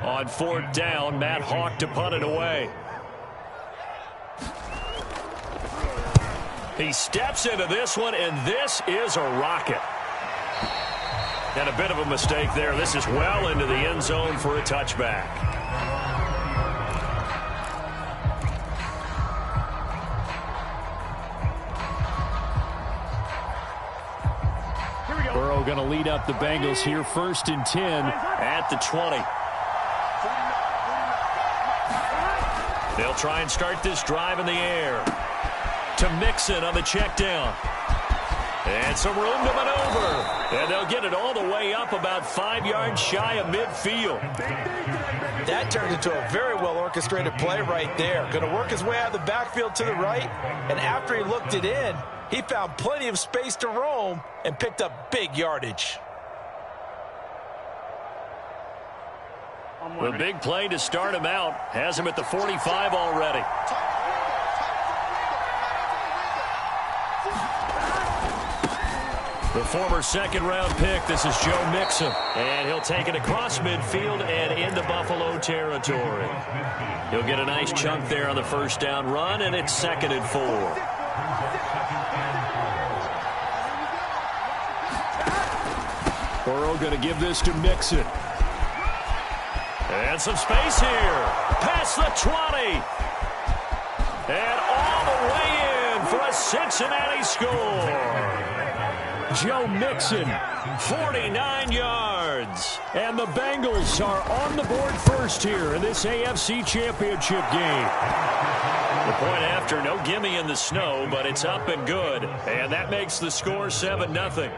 On fourth down, Matt Hawk to punt it away. He steps into this one, and this is a rocket. And a bit of a mistake there. This is well into the end zone for a touchback. Burrow going to lead up the Bengals here, 1st and 10 at the 20. They'll try and start this drive in the air. To Mixon on the check down. And some room to maneuver. And they'll get it all the way up about 5 yards shy of midfield. That turned into a very well-orchestrated play right there. Going to work his way out of the backfield to the right. And after he looked it in, he found plenty of space to roam and picked up big yardage. The big play to start him out has him at the 45 already. The former second-round pick, this is Joe Mixon. And he'll take it across midfield and into Buffalo territory. He'll get a nice chunk there on the first down run, and it's 2nd and 4. Burrow going to give this to Mixon. And some space here. Past the 20. And all the way in for a Cincinnati score. Joe Mixon, 49 yards. And the Bengals are on the board first here in this AFC Championship game. The point after, no gimme in the snow, but it's up and good. And that makes the score 7-0.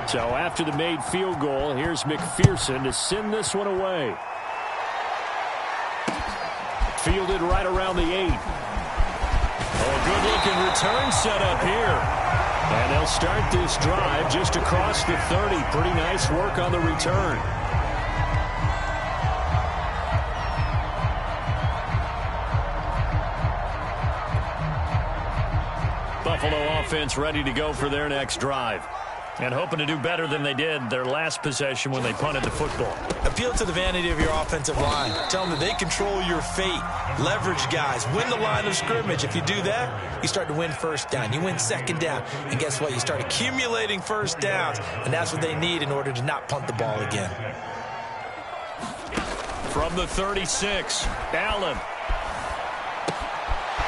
So after the made field goal, here's McPherson to send this one away. Fielded right around the 8. Oh, good-looking return set up here. And they'll start this drive just across the 30. Pretty nice work on the return. Buffalo offense ready to go for their next drive. And hoping to do better than they did their last possession when they punted the football. Appeal to the vanity of your offensive line. Tell them that they control your fate. Leverage guys. Win the line of scrimmage. If you do that, you start to win first down. You win second down. And guess what? You start accumulating first downs. And that's what they need in order to not punt the ball again. From the 36, Allen.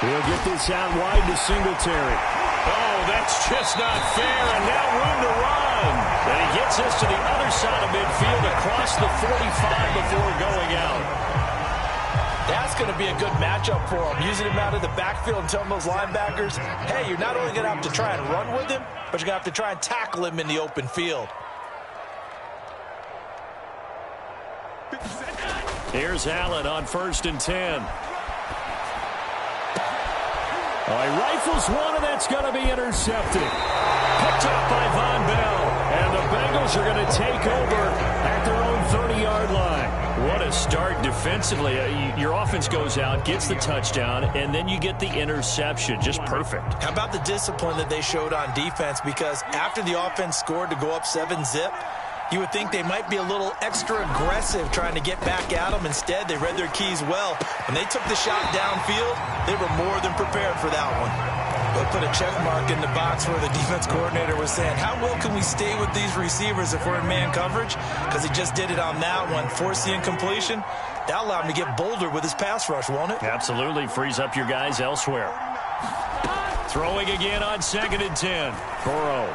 He'll get this out wide to Singletary. Oh, that's just not fair, and now room to run. And he gets this to the other side of midfield across the 45 before going out. That's going to be a good matchup for him, using him out of the backfield and telling those linebackers, hey, you're not only going to have to try and run with him, but you're going to have to try and tackle him in the open field. Here's Allen on 1st and 10. He rifles one, and that's going to be intercepted. Picked up by Von Bell. And the Bengals are going to take over at their own 30-yard line. What a start defensively. Your offense goes out, gets the touchdown, and then you get the interception. Just perfect. How about the discipline that they showed on defense? Because after the offense scored to go up 7-zip, you would think they might be a little extra aggressive trying to get back at them. Instead, they read their keys well. When they took the shot downfield, they were more than prepared for that one. They'll put a check mark in the box where the defense coordinator was saying, how well can we stay with these receivers if we're in man coverage? Because he just did it on that one, force the incompletion. That'll allow him to get bolder with his pass rush, won't it? Absolutely. Frees up your guys elsewhere. Throwing again on 2nd and 10. Burrow.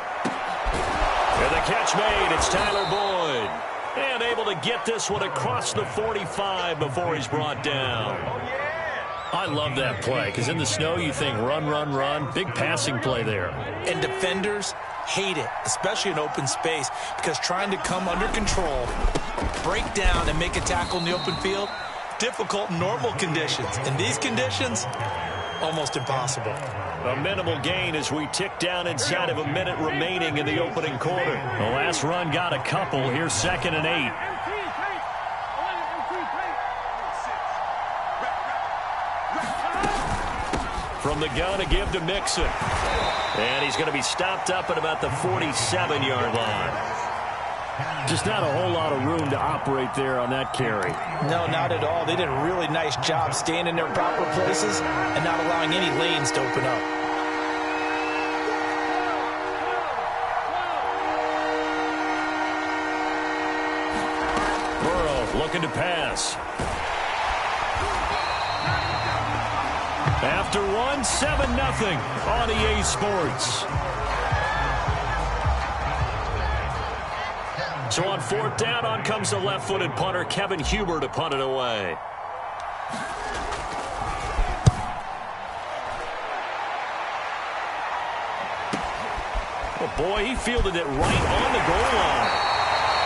And the catch made. It's Tyler Boyd. And able to get this one across the 45 before he's brought down. I love that play because in the snow you think run, run, run. Big passing play there. And defenders hate it, especially in open space, because trying to come under control, break down, and make a tackle in the open field, difficult in normal conditions. In these conditions, almost impossible. A minimal gain as we tick down inside of a minute remaining in the opening quarter. The last run got a couple. Here's 2nd and 8. From the gun to give to Mixon. And he's going to be stopped up at about the 47-yard line. Just not a whole lot of room to operate there on that carry. No, not at all. They did a really nice job staying in their proper places and not allowing any lanes to open up. Burrow looking to pass. After one, 7-0 on EA Sports. So on 4th down, on comes the left-footed punter, Kevin Huber, to punt it away. Oh boy, he fielded it right on the goal line.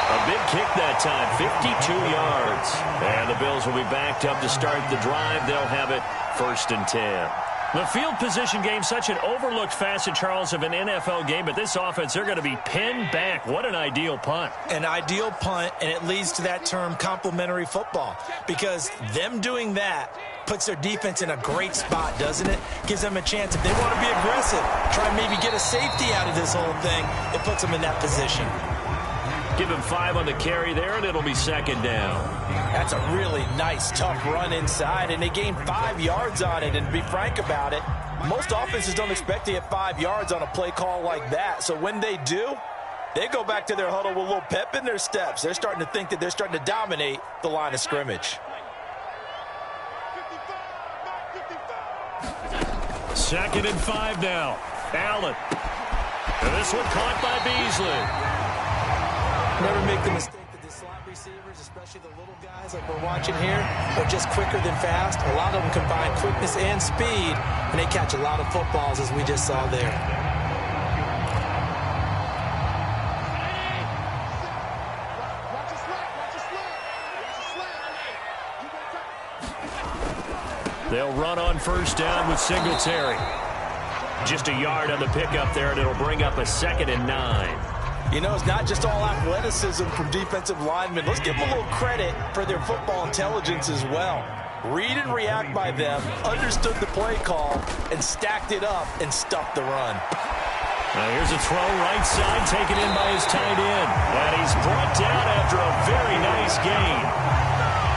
A big kick that time, 52 yards. And the Bills will be backed up to start the drive. They'll have it 1st and 10. The field position game, such an overlooked facet, Charles, of an NFL game. But this offense, they're going to be pinned back. What an ideal punt. An ideal punt, and it leads to that term complementary football. Because them doing that puts their defense in a great spot, doesn't it? Gives them a chance, if they want to be aggressive, try and maybe get a safety out of this whole thing. It puts them in that position. Give him 5 on the carry there, and it'll be 2nd down. That's a really nice, tough run inside, and they gained 5 yards on it. And to be frank about it, most offenses don't expect to get 5 yards on a play call like that. So when they do, they go back to their huddle with a little pep in their steps. They're starting to think that they're starting to dominate the line of scrimmage. 2nd and 5 now. Allen. And this one caught by Beasley. Never make the mistake that the slot receivers, especially the little guys like we're watching here, are just quicker than fast. A lot of them combine quickness and speed, and they catch a lot of footballs, as we just saw there. They'll run on 1st down with Singletary. Just a yard on the pickup there, and it'll bring up a 2nd and 9. You know, it's not just all athleticism from defensive linemen. Let's give them a little credit for their football intelligence as well. Read and react by them, understood the play call, and stacked it up and stuffed the run. Now here's a throw right side, taken in by his tight end. And he's brought down after a very nice gain.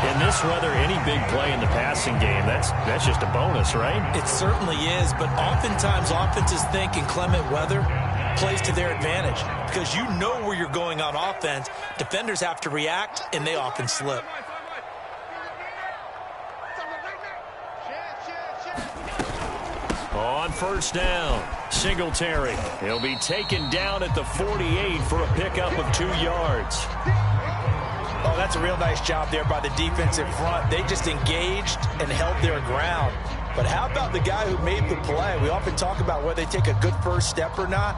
In this weather, any big play in the passing game, that's just a bonus, right? It certainly is, but oftentimes offenses think in clement weather plays to their advantage because you know where you're going on offense. Defenders have to react, and they often slip. On 1st down, Singletary. He'll be taken down at the 48 for a pickup of 2 yards. Oh, that's a real nice job there by the defensive front. They just engaged and held their ground. But how about the guy who made the play? We often talk about whether they take a good first step or not.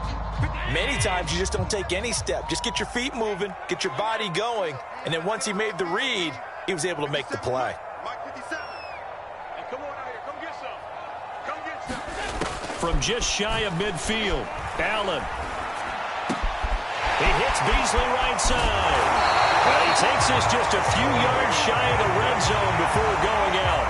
Many times you just don't take any step. Just get your feet moving, get your body going, and then once he made the read, he was able to make the play. From just shy of midfield, Allen. He hits Beasley right side. Well, he takes this just a few yards shy of the red zone before going out.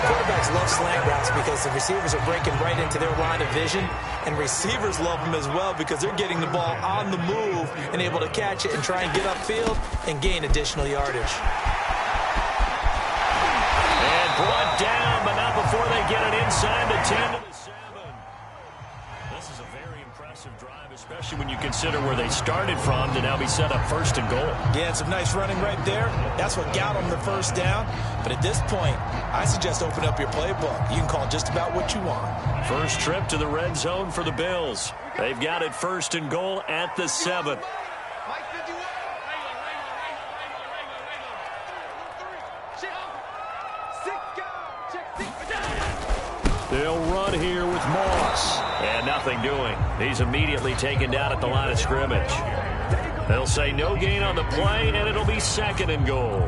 Quarterbacks love slant routes because the receivers are breaking right into their line of vision, and receivers love them as well because they're getting the ball on the move and able to catch it and try and get upfield and gain additional yardage. And brought down, but not before they get it inside the 10 to the 7. This is a very impressive drive, especially when you consider where they started from to now be set up 1st and goal. Yeah, some nice running right there. That's what got them the 1st down. But at this point, I suggest open up your playbook. You can call just about what you want. First trip to the red zone for the Bills. They've got it 1st and goal at the 7. They'll run here with Moss. And nothing doing. He's immediately taken down at the line of scrimmage. They'll say no gain on the play, and it'll be 2nd and goal.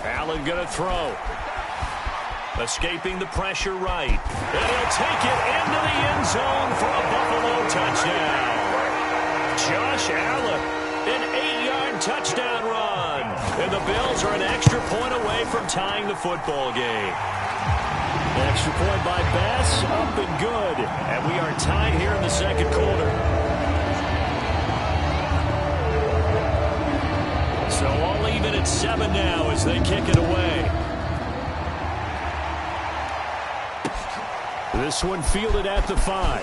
Allen going to throw. Escaping the pressure right. And he'll take it into the end zone for a Buffalo touchdown. Josh Allen, an 8-yard touchdown run. And the Bills are an extra point away from tying the football game. Extra point by Bass, up and good. And we are tied here in the second quarter. So all even at 7 now as they kick it away. This one fielded at the 5.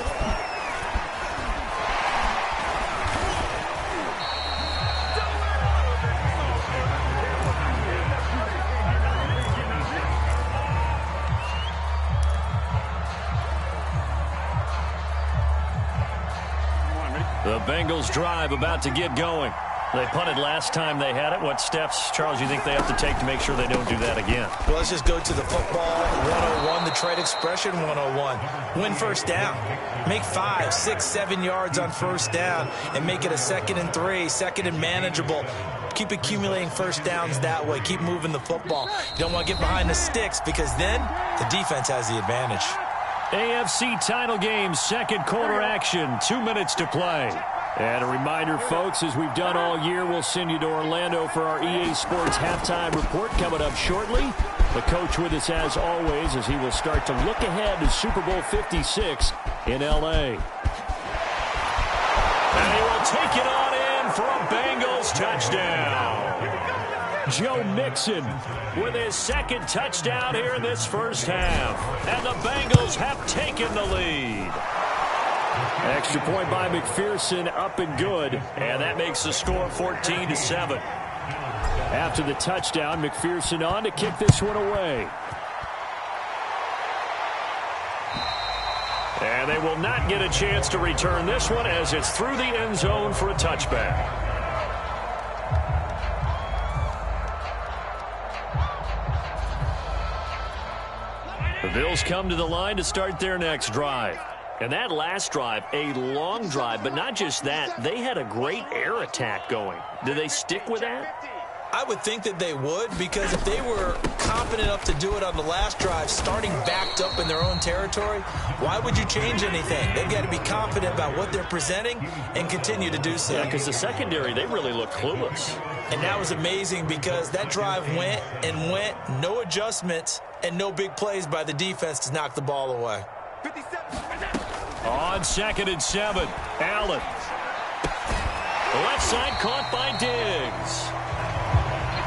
The Bengals drive about to get going. They punted last time they had it. What steps, Charles, you think they have to take to make sure they don't do that again? Well, let's just go to the football 101, the trade expression 101. Win first down. Make 5, 6, 7 yards on first down and make it a 2nd and 3, 2nd and manageable. Keep accumulating first downs that way. Keep moving the football. You don't want to get behind the sticks because then the defense has the advantage. AFC title game, second quarter action, 2 minutes to play. And a reminder, folks, as we've done all year, we'll send you to Orlando for our EA Sports halftime report coming up shortly. The coach with us as always as he will start to look ahead to Super Bowl 56 in L.A. And he will take it on in for a Bengals touchdown. Joe Mixon with his second touchdown here in this first half. And the Bengals have taken the lead. Extra point by McPherson, up and good. And that makes the score 14-7. After the touchdown, McPherson on to kick this one away. And they will not get a chance to return this one as it's through the end zone for a touchback. The Bills come to the line to start their next drive. And that last drive, a long drive, but not just that. They had a great air attack going. Do they stick with that? I would think that they would, because if they were confident enough to do it on the last drive, starting backed up in their own territory, why would you change anything? They've got to be confident about what they're presenting and continue to do so. Yeah, because the secondary, they really look clueless. And that was amazing because that drive went and went, no adjustments and no big plays by the defense to knock the ball away. On 2nd and 7, Allen. The left side caught by Diggs.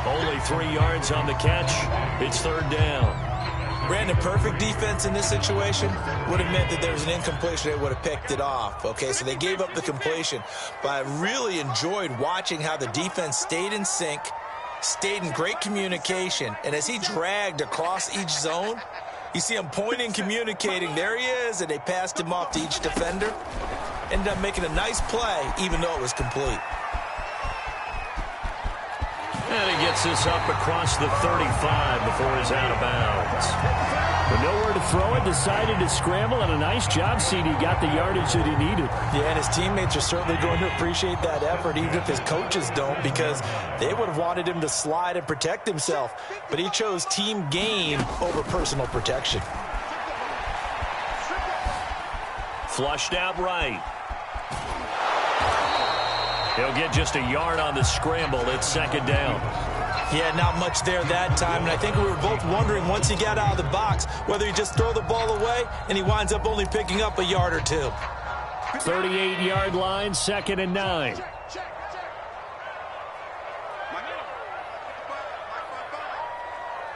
Only 3 yards on the catch. It's 3rd down. Brandon, perfect defense in this situation would have meant that there was an incompletion. They would have picked it off. Okay, so they gave up the completion. But I really enjoyed watching how the defense stayed in sync, stayed in great communication. And as he dragged across each zone, you see him pointing, communicating. There he is, and they passed him off to each defender. Ended up making a nice play, even though it was complete. And he gets this up across the 35 before he's out of bounds. But nowhere to throw it, decided to scramble, and a nice job, CD. Got the yardage that he needed. Yeah, and his teammates are certainly going to appreciate that effort, even if his coaches don't, because they would have wanted him to slide and protect himself. But he chose team gain over personal protection. Flushed out right. He'll get just a yard on the scramble. It's 2nd down. Yeah, not much there that time. And I think we were both wondering once he got out of the box whether he just throw the ball away and he winds up only picking up a yard or two. 38-yard line, 2nd and 9. Here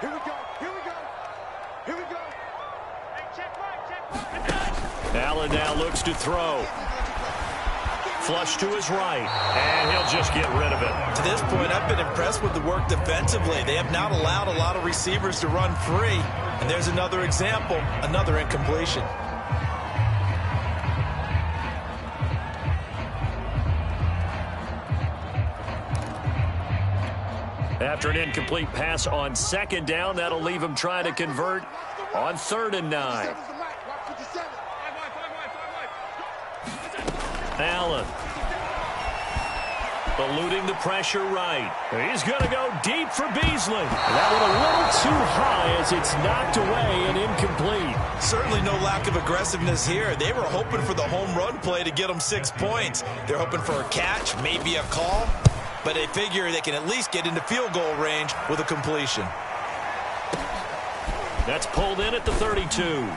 we go. Here we go. Here we go. Hey, check right. Allen now looks to throw. Flush to his right, and he'll just get rid of it. To this point, I've been impressed with the work defensively. They have not allowed a lot of receivers to run free. And there's another example, another incompletion. After an incomplete pass on 2nd down, that'll leave him trying to convert on 3rd and 9. Allen. Eluding the pressure right. He's going to go deep for Beasley. That one a little too high as it's knocked away and incomplete. Certainly no lack of aggressiveness here. They were hoping for the home run play to get them 6 points. They're hoping for a catch, maybe a call, but they figure they can at least get into field goal range with a completion. That's pulled in at the 32.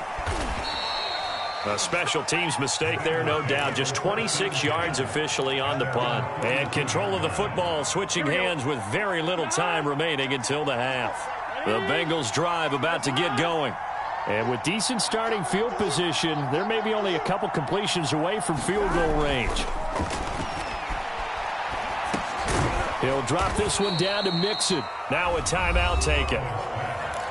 A special teams mistake there, no doubt. Just 26 yards officially on the punt. And control of the football switching hands with very little time remaining until the half. The Bengals drive about to get going. And with decent starting field position, there may be only a couple completions away from field goal range. He'll drop this one down to Mixon. Now a timeout taken.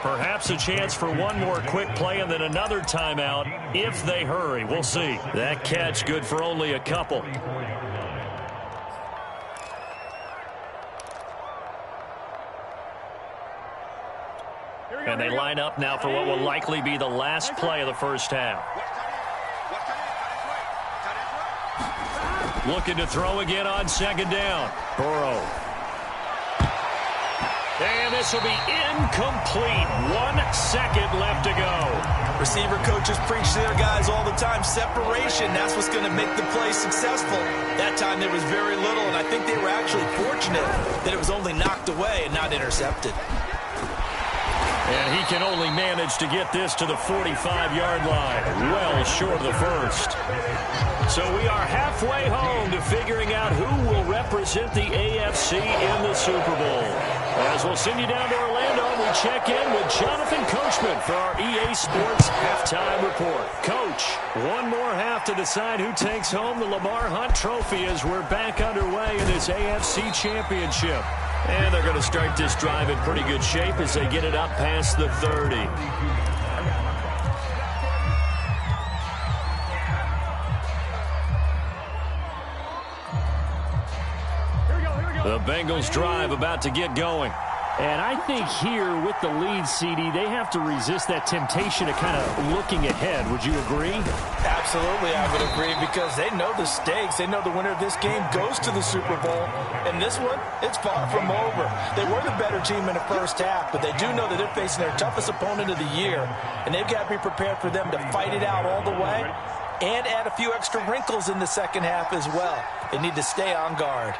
Perhaps a chance for one more quick play and then another timeout if they hurry. We'll see. That catch good for only a couple. And they line up now for what will likely be the last play of the first half. Looking to throw again on second down. Burrow. And this will be incomplete. 1 second left to go. Receiver coaches preach to their guys all the time. Separation, that's what's going to make the play successful. That time there was very little, and I think they were actually fortunate that it was only knocked away and not intercepted. And he can only manage to get this to the 45-yard line. Well short of the first. So we are halfway home to figuring out who will represent the AFC in the Super Bowl. As we'll send you down to Orlando, we check in with Jonathan Coachman for our EA Sports Halftime Report. Coach, one more half to decide who takes home the Lamar Hunt Trophy as we're back underway in this AFC Championship. And they're going to start this drive in pretty good shape as they get it up past the 30. The Bengals drive about to get going. And I think here with the lead, CD, they have to resist that temptation of kind of looking ahead. Would you agree? Absolutely, I would agree, because they know the stakes. They know the winner of this game goes to the Super Bowl. And this one, it's far from over. They were the better team in the first half, but they do know that they're facing their toughest opponent of the year. And they've got to be prepared for them to fight it out all the way and add a few extra wrinkles in the second half as well. They need to stay on guard.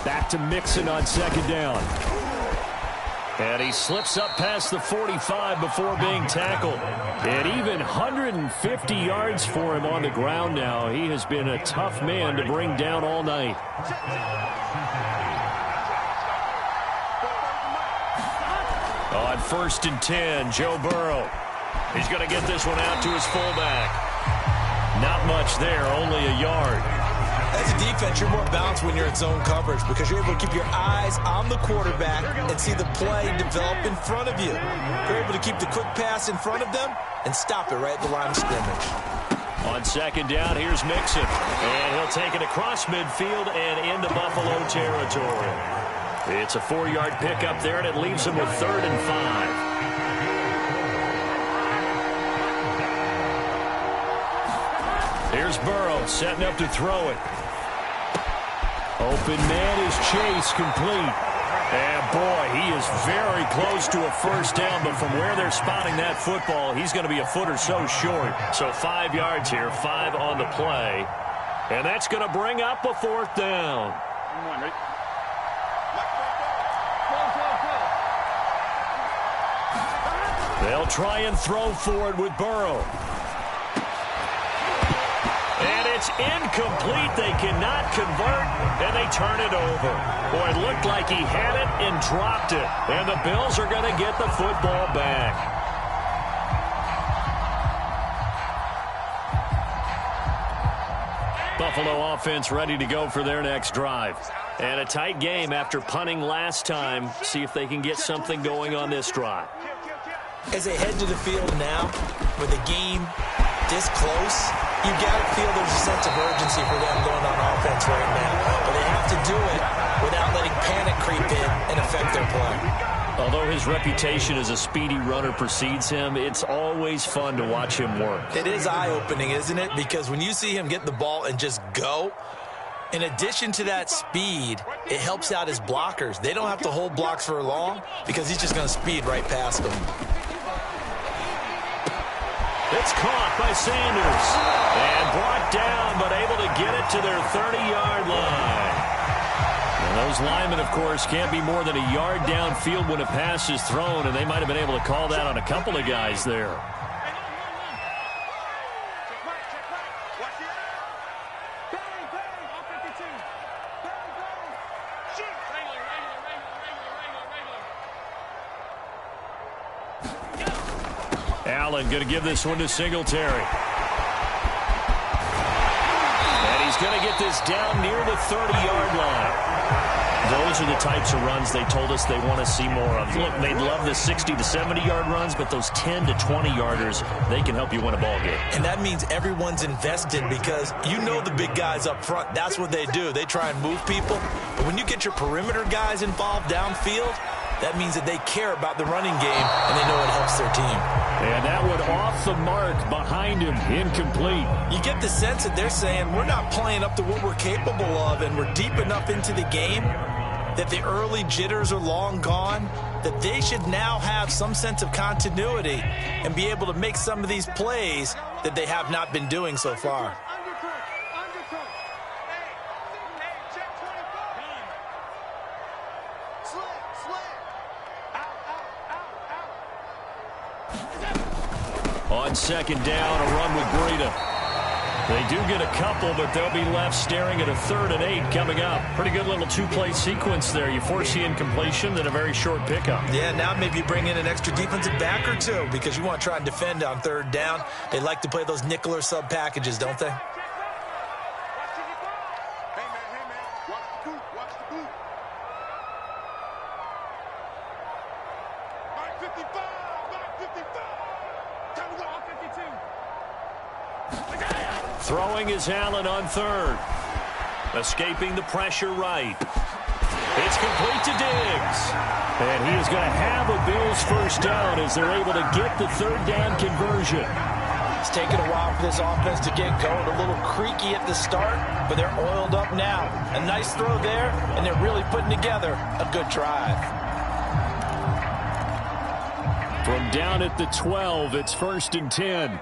Back to Mixon on second down. And he slips up past the 45 before being tackled. And even 150 yards for him on the ground now. He has been a tough man to bring down all night. On 1st and 10, Joe Burrow. He's going to get this one out to his fullback. Not much there, only a yard. As a defense, you're more balanced when you're in zone coverage because you're able to keep your eyes on the quarterback and see the play develop in front of you. You're able to keep the quick pass in front of them and stop it right at the line of scrimmage. On second down, here's Mixon. And he'll take it across midfield and into Buffalo territory. It's a 4-yard pickup there, and it leaves him with 3rd and 5. Here's Burrow setting up to throw it. Open man is Chase, complete. And boy, he is very close to a first down, but from where they're spotting that football, he's going to be a foot or so short. So 5 yards here, 5 on the play. And that's going to bring up a 4th down. They'll try and throw forward with Burrow. And it's incomplete. They cannot convert, and they turn it over. Boy, it looked like he had it and dropped it. And the Bills are going to get the football back. Buffalo offense ready to go for their next drive. And a tight game after punting last time. See if they can get something going on this drive. As they head to the field now, with the game this close, you got to feel there's a sense of urgency for them going on offense right now. But they have to do it without letting panic creep in and affect their play. Although his reputation as a speedy runner precedes him, it's always fun to watch him work. It is eye-opening, isn't it? Because when you see him get the ball and just go, In addition to that speed, it helps out his blockers. They don't have to hold blocks for long because he's just going to speed right past them. It's caught by Sanders. And brought down, but able to get it to their 30-yard line. And those linemen, of course, can't be more than a yard downfield when a pass is thrown, and they might have been able to call that on a couple of guys there. Allen going to give this one to Singletary. And he's going to get this down near the 30-yard line. Those are the types of runs they told us they want to see more of. Look, they'd love the 60 to 70-yard runs, but those 10 to 20-yarders, they can help you win a ball game. And that means everyone's invested because you know the big guys up front. That's what they do. They try and move people. But when you get your perimeter guys involved downfield, that means that they care about the running game, and they know it helps their team. And that one off the mark behind him, incomplete. You get the sense that they're saying we're not playing up to what we're capable of, and we're deep enough into the game that the early jitters are long gone, that they should now have some sense of continuity and be able to make some of these plays that they have not been doing so far. On second down, a run with Breida. They do get a couple, but they'll be left staring at a 3rd and 8 coming up. Pretty good little two-play sequence there. You force the incompletion, then a very short pickup. Yeah, now maybe you bring in an extra defensive back or two because you want to try and defend on 3rd down. They like to play those nickel or sub packages, don't they? Throwing is Allen on 3rd. Escaping the pressure right. It's complete to Diggs. And he is going to have a Bills first down as they're able to get the 3rd down conversion. It's taken a while for this offense to get going. A little creaky at the start, but they're oiled up now. A nice throw there, and they're really putting together a good drive. From down at the 12, it's 1st and 10.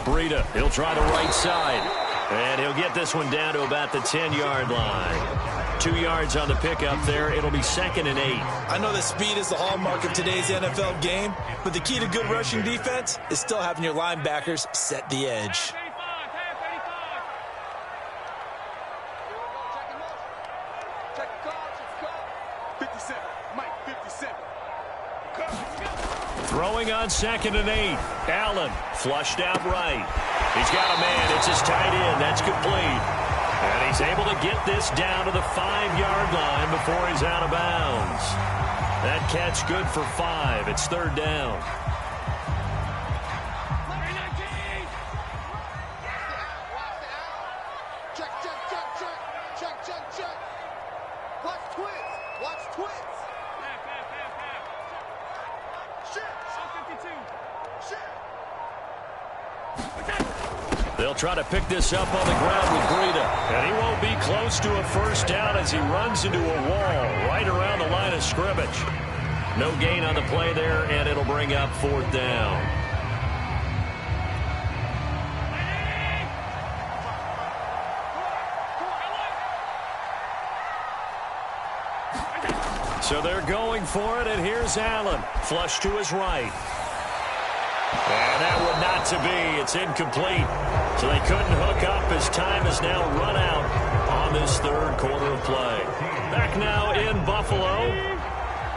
Breida, he'll try the right side. And he'll get this one down to about the 10-yard line. 2 yards on the pickup there. It'll be 2nd and 8. I know that speed is the hallmark of today's NFL game, but the key to good rushing defense is still having your linebackers set the edge. Throwing on 2nd and 8. Allen flushed out right. He's got a man. It's his tight end. That's complete. And he's able to get this down to the 5-yard line before he's out of bounds. That catch good for 5. It's 3rd down. They'll try to pick this up on the ground with Breida. And he won't be close to a first down as he runs into a wall right around the line of scrimmage. No gain on the play there, and it'll bring up 4th down. So they're going for it, and here's Allen. Flush to his right. And that one not to be. It's incomplete. So they couldn't hook up as time has now run out on this 3rd quarter of play. Back now in Buffalo.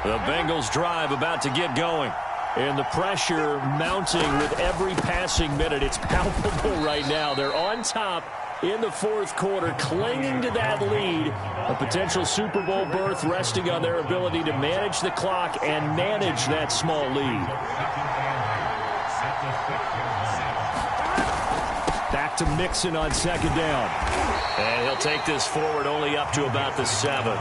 The Bengals drive about to get going. And the pressure mounting with every passing minute. It's palpable right now. They're on top in the 4th quarter, clinging to that lead. A potential Super Bowl berth resting on their ability to manage the clock and manage that small lead. Back to Mixon on 2nd down. And he'll take this forward only up to about the 7.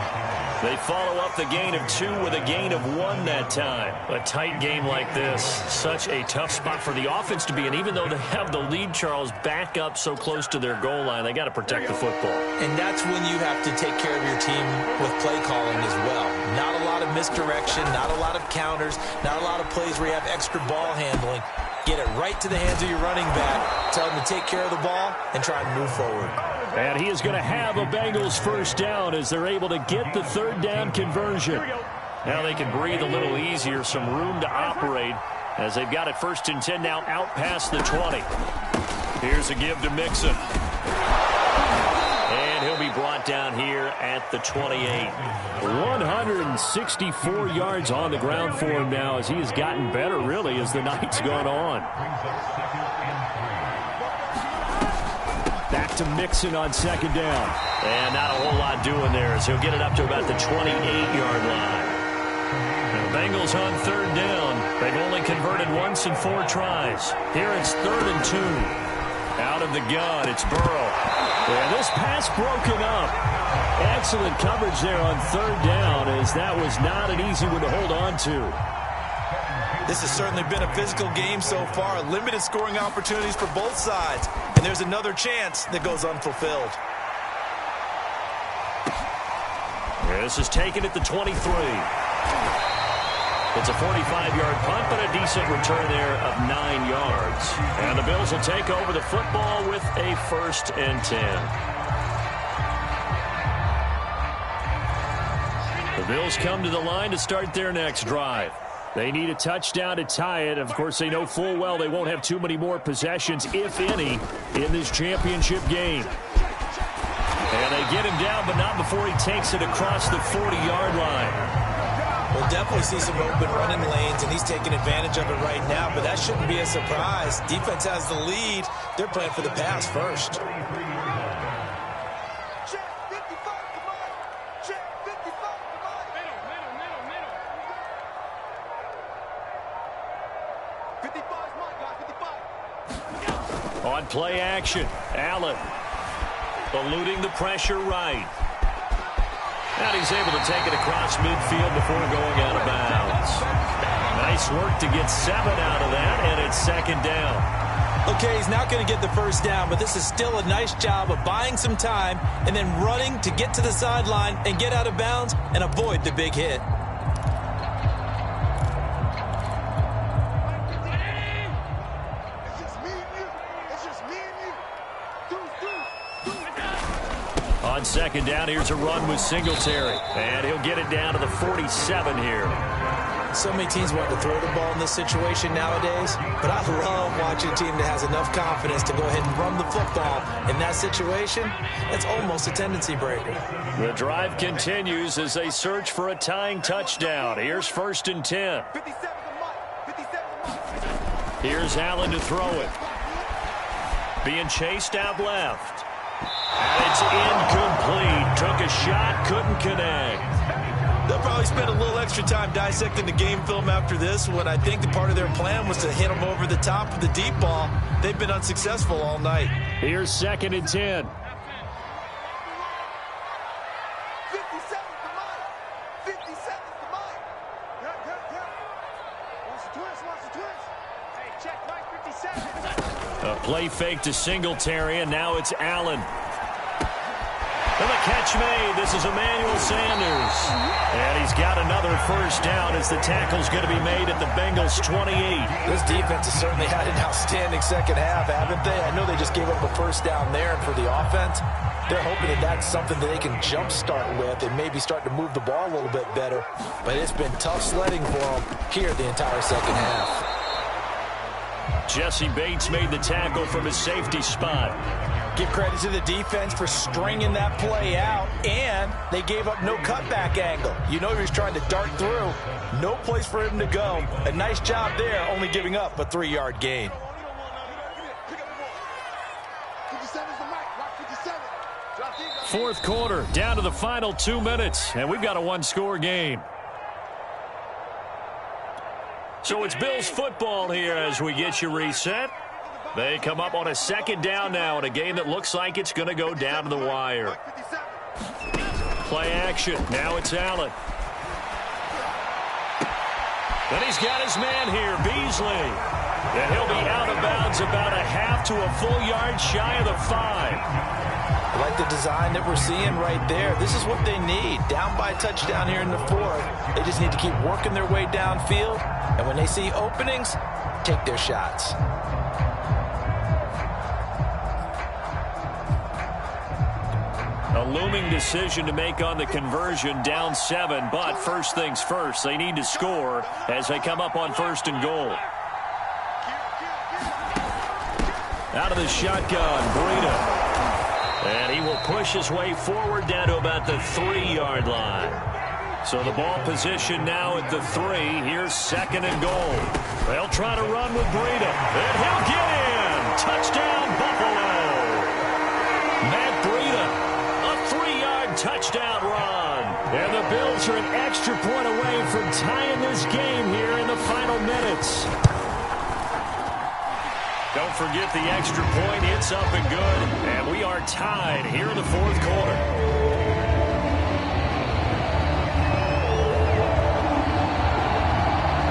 They follow up the gain of 2 with a gain of 1 that time. A tight game like this, such a tough spot for the offense to be in. Even though they have the lead, Charles, back up so close to their goal line, they got to protect the football. And that's when you have to take care of your team with play calling as well. Not a lot of misdirection, not a lot of counters, not a lot of plays where you have extra ball handling. Get it right to the hands of your running back. Tell them to take care of the ball and try and move forward. And he is going to have a Bengals first down as they're able to get the third down conversion. Now they can breathe a little easier, some room to operate as they've got it 1st and 10 now out past the 20. Here's a give to Mixon. And he'll be brought down here at the 28. 164 yards on the ground for him now as he has gotten better, really, as the night's gone on. Back to Mixon on 2nd down. And not a whole lot doing there as he'll get it up to about the 28-yard line. The Bengals on 3rd down. They've only converted once in 4 tries. Here it's 3rd and 2. Out of the gun, it's Burrow. And this pass broken up. Excellent coverage there on 3rd down as that was not an easy one to hold on to. This has certainly been a physical game so far. Limited scoring opportunities for both sides. And there's another chance that goes unfulfilled. This is taken at the 23. It's a 45-yard punt, but a decent return there of 9 yards. And the Bills will take over the football with a 1st and 10. The Bills come to the line to start their next drive. They need a touchdown to tie it. Of course, they know full well they won't have too many more possessions, if any, in this championship game. And they get him down, but not before he takes it across the 40-yard line. We'll definitely see some open running lanes, and he's taking advantage of it right now, but that shouldn't be a surprise. Defense has the lead. They're playing for the pass first. Check 55, come on. Check 55, come on. Middle. 55 is mine, guys, 55. On play action, Allen eluding the pressure right. And he's able to take it across midfield before going out of bounds. Nice work to get 7 out of that, and it's 2nd down. Okay, he's not going to get the first down, but this is still a nice job of buying some time and then running to get to the sideline and get out of bounds and avoid the big hit. It's just me and you. It's just me and you. Do. On 2nd down, here's a run with Singletary. And he'll get it down to the 47 here. So many teams want to throw the ball in this situation nowadays, but I love watching a team that has enough confidence to go ahead and run the football. In that situation, that's almost a tendency breaker. The drive continues as they search for a tying touchdown. Here's 1st and 10. 57 is mine. 57 is mine. Here's Allen to throw it. Being chased out left. And it's incomplete. Took a shot, couldn't connect. They'll probably spend a little extra time dissecting the game film after this one. I think the part of their plan was to hit them over the top with the deep ball. They've been unsuccessful all night. Here's 2nd and 10. 57 is mine. 57 is mine. Yeah. Watch the twins. Hey, check right 57. A play fake to Singletary, and now it's Allen. And the catch made. This is Emmanuel Sanders. And he's got another first down as the tackle's going to be made at the Bengals 28. This defense has certainly had an outstanding second half, haven't they? I know they just gave up a first down there, and for the offense, they're hoping that that's something that they can jumpstart with and maybe start to move the ball a little bit better. But it's been tough sledding for them here the entire second half. Jesse Bates made the tackle from his safety spot. Give credit to the defense for stringing that play out, and they gave up no cutback angle. You know he was trying to dart through. No place for him to go. A nice job there, only giving up a 3-yard gain. 57 is the mic. Watch 57. Drop in. 4th quarter, down to the final 2 minutes, and we've got a 1-score game. So it's Bills football here as we get you reset. They come up on a second down now in a game that looks like it's going to go down to the wire. Play action. Now it's Allen. Then he's got his man here, Beasley. And he'll be out of bounds about a half to a full yard shy of the 5. I like the design that we're seeing right there. This is what they need. Down by a touchdown here in the 4th. They just need to keep working their way downfield. And when they see openings, take their shots. A looming decision to make on the conversion, down 7. But first things first, they need to score as they come up on 1st and goal. Out of the shotgun, Breida. And he will push his way forward down to about the 3-yard line. So the ball position now at the 3. Here's 2nd and goal. They'll try to run with Breida. And he'll get in. Touchdown, Buffalo. Matt Breida, a 3-yard touchdown run. And the Bills are an extra point away from tying this game here in the final minutes. Don't forget the extra point. It's up and good. And we are tied here in the 4th quarter.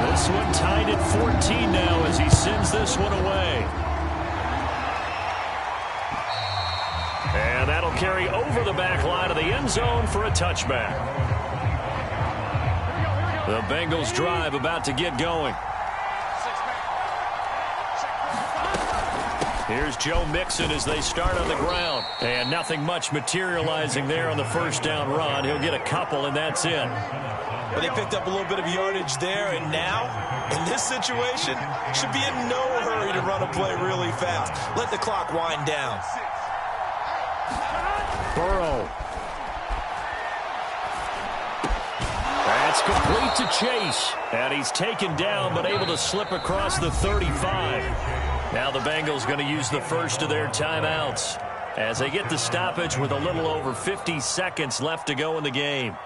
This one tied at 14 now as he sends this one away. And that'll carry over the back line of the end zone for a touchback. The Bengals drive about to get going. Here's Joe Mixon as they start on the ground. And nothing much materializing there on the first down run. He'll get a couple, and that's it. But they picked up a little bit of yardage there, and now, in this situation, should be in no hurry to run a play really fast. Let the clock wind down. Burrow. That's complete to Chase. And he's taken down, but able to slip across the 35. Now the Bengals going to use the first of their timeouts as they get the stoppage with a little over 50 seconds left to go in the game.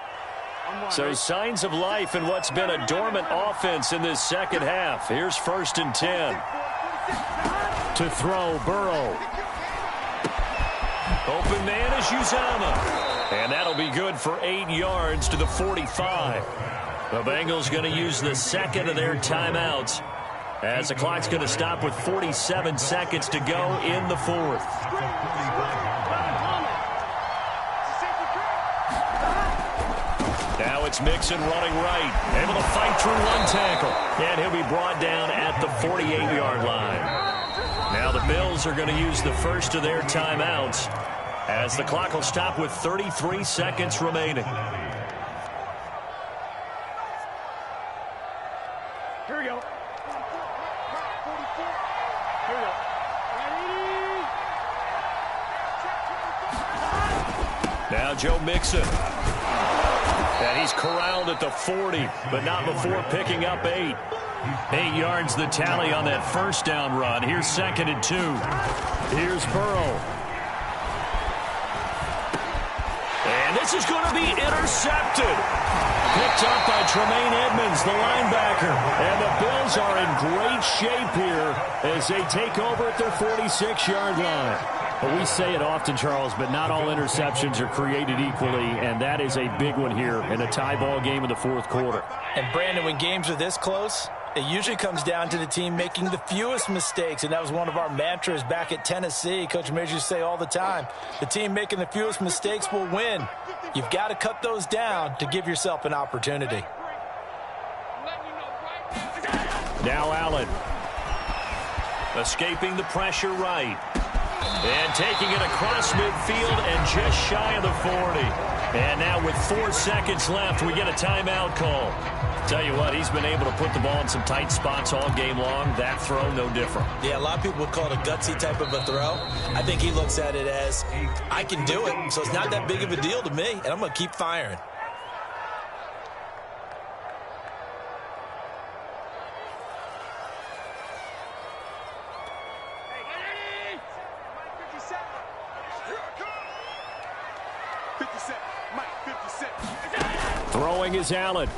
So signs of life in what's been a dormant offense in this second half. Here's 1st and 10. To throw, Burrow. Open man is Uzomah. And that'll be good for 8 yards to the 45. The Bengals going to use the second of their timeouts as the clock's going to stop with 47 seconds to go in the 4th. Now it's Mixon running right. Able to fight through one tackle. And he'll be brought down at the 48-yard line. Now the Bills are going to use the first of their timeouts as the clock will stop with 33 seconds remaining. Here we go. Now Joe Mixon. And he's corralled at the 40, but not before picking up 8. 8 yards the tally on that first down run. Here's 2nd and 2. Here's Burrow. And this is going to be intercepted. Picked up by Tremaine Edmonds, the linebacker. And the Bills are in great shape here as they take over at their 46-yard line. Well, we say it often, Charles, but not all interceptions are created equally, and that is a big one here in a tie ball game in the 4th quarter. And, Brandon, when games are this close, it usually comes down to the team making the fewest mistakes, and that was one of our mantras back at Tennessee. Coach Mears used to say all the time, the team making the fewest mistakes will win. You've got to cut those down to give yourself an opportunity. Now Allen. Escaping the pressure right. And taking it across midfield and just shy of the 40. And now with 4 seconds left, we get a timeout call. Tell you what, he's been able to put the ball in some tight spots all game long. That throw, no different. Yeah, a lot of people would call it a gutsy type of a throw. I think he looks at it as, I can do it, so it's not that big of a deal to me, and I'm going to keep firing. Throwing is Allen.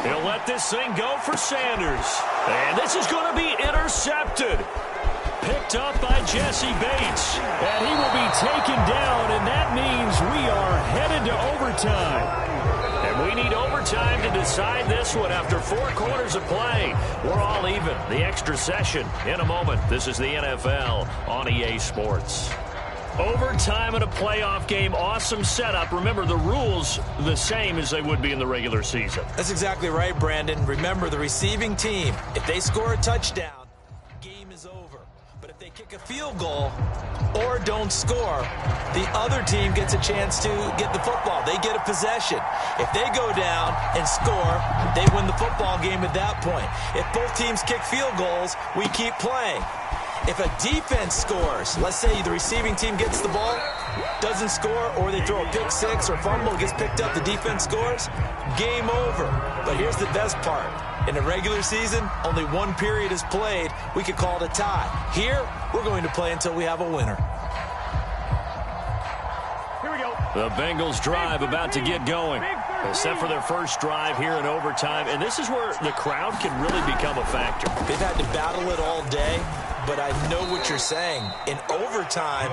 He'll let this thing go for Sanders. And this is going to be intercepted. Picked up by Jesse Bates. And he will be taken down, and that means we are headed to overtime. And we need overtime to decide this one after 4 quarters of play. We're all even. The extra session in a moment. This is the NFL on EA Sports. Overtime in a playoff game. Awesome setup. Remember, the rules the same as they would be in the regular season. That's exactly right, Brandon. Remember, the receiving team, if they score a touchdown, game is over. But if they kick a field goal or don't score, the other team gets a chance to get the football. They get a possession. If they go down and score, they win the football game at that point. If both teams kick field goals, we keep playing. If a defense scores, let's say the receiving team gets the ball, doesn't score, or they throw a pick six or fumble, gets picked up, the defense scores, game over. But here's the best part. In a regular season, only 1 period is played. We could call it a tie. Here, we're going to play until we have a winner. Here we go. The Bengals drive about to get going. Set for their first drive here in overtime. And this is where the crowd can really become a factor. They've had to battle it all day, but I know what you're saying. In overtime,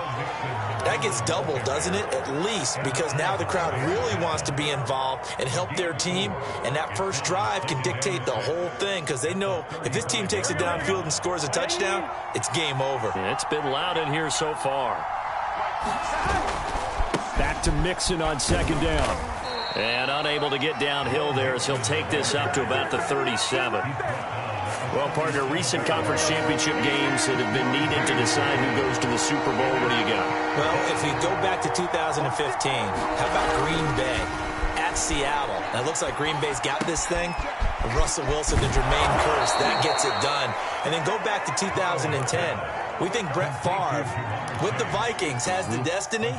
that gets doubled, doesn't it? At least, because now the crowd really wants to be involved and help their team, and that first drive can dictate the whole thing because they know if this team takes it downfield and scores a touchdown, it's game over. And it's been loud in here so far. Back to Mixon on second down. And unable to get downhill there as he'll take this up to about the 37. Well, partner, recent conference championship games that have been needed to decide who goes to the Super Bowl. What do you got? Well, if we go back to 2015, how about Green Bay at Seattle? Now, it looks like Green Bay's got this thing. Russell Wilson and Jermaine Kearse, that gets it done. And then go back to 2010. We think Brett Favre, with the Vikings, has the destiny,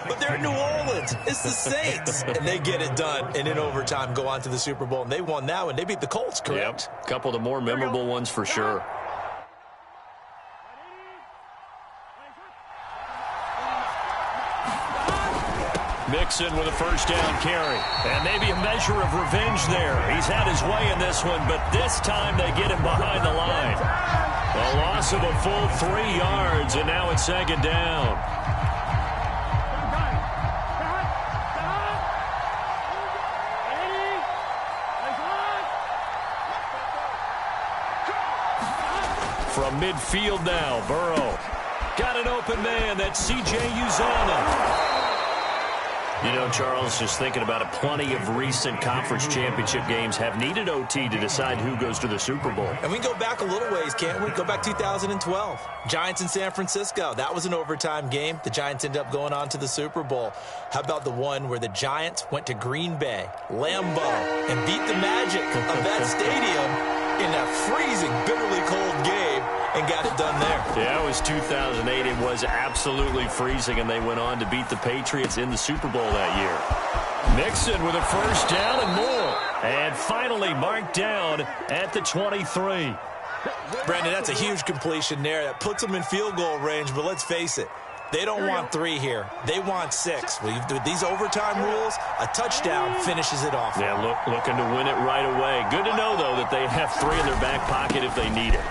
but they're in New Orleans. It's the Saints, and they get it done. And in overtime, go on to the Super Bowl, and they won that one. They beat the Colts, correct? Yep. A couple of the more memorable ones for sure. Mixon with a first down carry. And maybe a measure of revenge there. He's had his way in this one, but this time they get him behind the line. A loss of a full 3 yards, and now it's second down. From midfield now, Burrow. Got an open man. That's C.J. Uzomah. You know, Charles, just thinking about it, plenty of recent conference championship games have needed OT to decide who goes to the Super Bowl. And we can go back a little ways, can't we? Go back 2012. Giants in San Francisco. That was an overtime game. The Giants ended up going on to the Super Bowl. How about the one where the Giants went to Green Bay, Lambeau, and beat the magic of that stadium in that freezing, bitterly cold game and got it done there. Yeah, it was 2008. It was absolutely freezing, and they went on to beat the Patriots in the Super Bowl that year. Mixon with a first down and more. And finally marked down at the 23. Brandon, that's a huge completion there. That puts them in field goal range, but let's face it, they don't want 3 here. They want 6. With these overtime rules, a touchdown finishes it off. Yeah, looking to win it right away. Good to know, though, that they have 3 in their back pocket if they need it.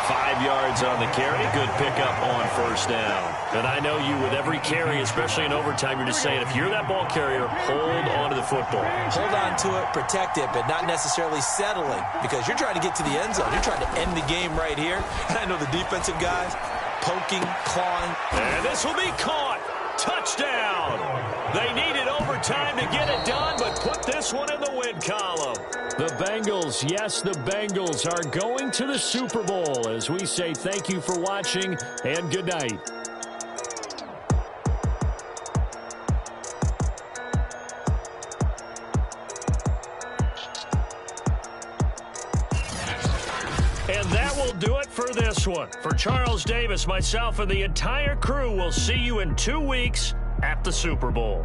5 yards on the carry. Good pickup on first down. And I know you, with every carry, especially in overtime, you're just saying, if you're that ball carrier, hold on to the football. Hold on to it, protect it, but not necessarily settling, because you're trying to get to the end zone. You're trying to end the game right here. And I know the defensive guys poking, clawing. And this will be caught. Touchdown. They needed overtime to get it done, but put this one in the win column. The Bengals, yes, the Bengals are going to the Super Bowl as we say thank you for watching and good night. And that will do it for this one. For Charles Davis, myself, and the entire crew, we'll see you in 2 weeks at the Super Bowl.